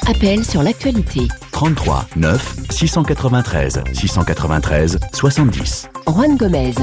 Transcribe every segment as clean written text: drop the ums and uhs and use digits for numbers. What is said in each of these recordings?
Appel sur l'actualité. 33 9 693 693 70. Juan Gomez.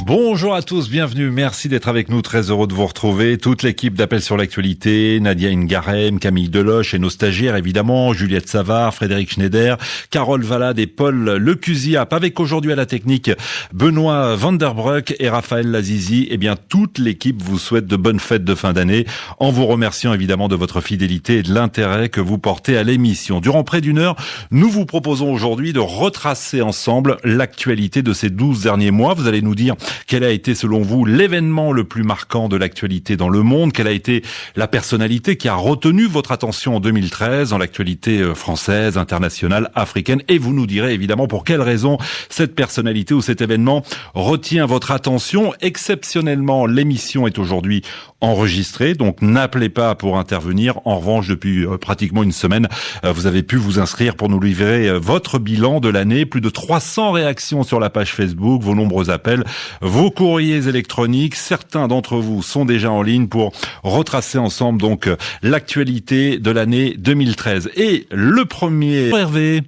Bonjour à tous, bienvenue, merci d'être avec nous, très heureux de vous retrouver. Toute l'équipe d'Appel sur l'actualité, Nadia Ingarem, Camille Deloche et nos stagiaires évidemment, Juliette Savard, Frédéric Schneider, Carole Valade et Paul Lecusiap. Avec aujourd'hui à la technique Benoît Vanderbruck et Raphaël Lazizi. Eh bien, toute l'équipe vous souhaite de bonnes fêtes de fin d'année en vous remerciant évidemment de votre fidélité et de l'intérêt que vous portez à l'émission. Durant près d'une heure, nous vous proposons aujourd'hui de retracer ensemble l'actualité de ces 12 derniers mois. Vous allez nous dire quel a été, selon vous, l'événement le plus marquant de l'actualité dans le monde? Quelle a été la personnalité qui a retenu votre attention en 2013 dans l'actualité française, internationale, africaine? Et vous nous direz évidemment pour quelle raison cette personnalité ou cet événement retient votre attention. Exceptionnellement, l'émission est aujourd'hui enregistrée, donc n'appelez pas pour intervenir. En revanche, depuis pratiquement une semaine, vous avez pu vous inscrire pour nous livrer votre bilan de l'année. Plus de 300 réactions sur la page Facebook, vos nombreux appels, vos courriers électroniques. Certains d'entre vous sont déjà en ligne pour retracer ensemble donc l'actualité de l'année 2013. Et le premier, Hervé.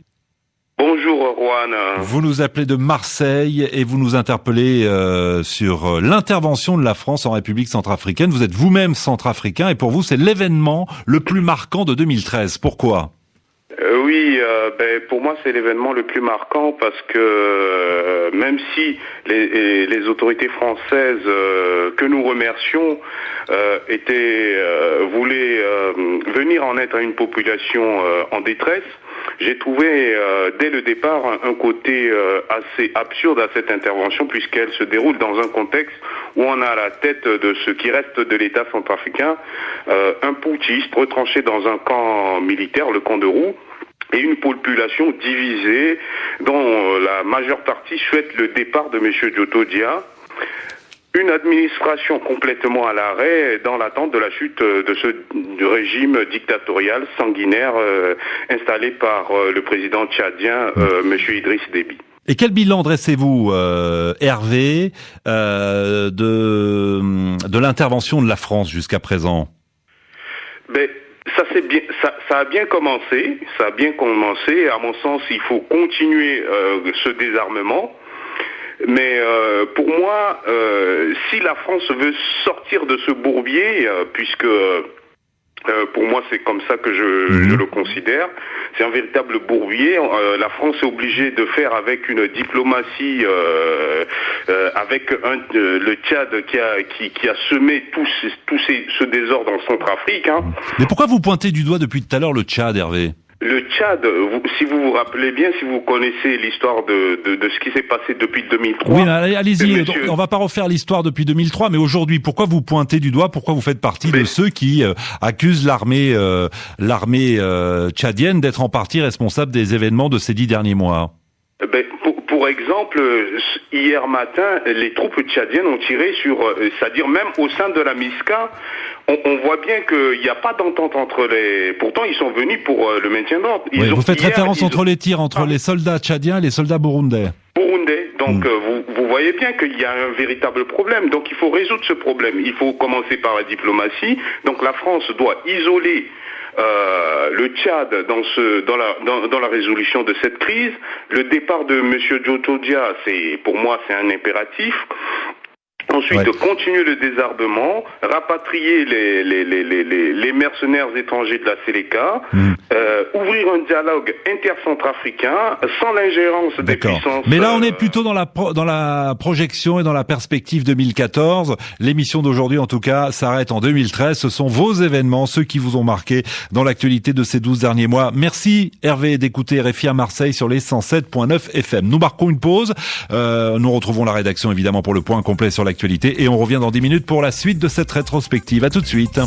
Bonjour Juan. Vous nous appelez de Marseille et vous nous interpellez sur l'intervention de la France en République centrafricaine. Vous êtes vous-même centrafricain et pour vous c'est l'événement le plus marquant de 2013. Pourquoi ? Oui, pour moi c'est l'événement le plus marquant parce que même si les autorités françaises que nous remercions voulaient venir en aide à une population en détresse, j'ai trouvé dès le départ un côté assez absurde à cette intervention puisqu'elle se déroule dans un contexte où on a à la tête de ce qui reste de l'État centrafricain un putschiste retranché dans un camp militaire, le camp de Roux, et une population divisée dont la majeure partie souhaite le départ de M. Djoto-Dia. Une administration complètement à l'arrêt dans l'attente de la chute de ce régime dictatorial sanguinaire installé par le président tchadien, M. Idriss Déby. Et quel bilan dressez-vous, Hervé, de l'intervention de la France jusqu'à présent ? Ça a bien commencé. À mon sens, il faut continuer ce désarmement. Mais pour moi, si la France veut sortir de ce bourbier, puisque pour moi c'est comme ça que je le considère, c'est un véritable bourbier. La France est obligée de faire avec une diplomatie, avec le Tchad qui a semé ce désordre en Centrafrique. Mais pourquoi vous pointez du doigt depuis tout à l'heure le Tchad, Hervé ? Le Tchad, si vous vous rappelez bien, si vous connaissez l'histoire de ce qui s'est passé depuis 2003... Oui, allez-y, on va pas refaire l'histoire depuis 2003, mais aujourd'hui, pourquoi vous pointez du doigt, pourquoi vous faites partie de ceux qui accusent l'armée tchadienne d'être en partie responsable des événements de ces 10 derniers mois ? Pour exemple, hier matin, les troupes tchadiennes ont tiré c'est-à-dire même au sein de la MISCA, on voit bien qu'il n'y a pas d'entente entre les... Pourtant, ils sont venus pour le maintien de l'ordre. Vous faites référence entre les tirs entre les soldats tchadiens et les soldats burundais. Donc vous voyez bien qu'il y a un véritable problème. Donc il faut résoudre ce problème. Il faut commencer par la diplomatie. Donc la France doit isoler le Tchad dans la résolution de cette crise. Le départ de M. Djoto-Dia, pour moi, c'est un impératif. Ensuite, continuer le désarmement, rapatrier les mercenaires étrangers de la Séléka, ouvrir un dialogue intercentrafricain sans l'ingérence des puissances... Mais là, on est plutôt dans la projection et dans la perspective 2014. L'émission d'aujourd'hui, en tout cas, s'arrête en 2013. Ce sont vos événements, ceux qui vous ont marqué dans l'actualité de ces 12 derniers mois. Merci, Hervé, d'écouter RFI à Marseille sur les 107.9 FM. Nous marquons une pause. Nous retrouvons la rédaction, évidemment, pour le point complet sur l'actualité. Et on revient dans 10 minutes pour la suite de cette rétrospective. À tout de suite.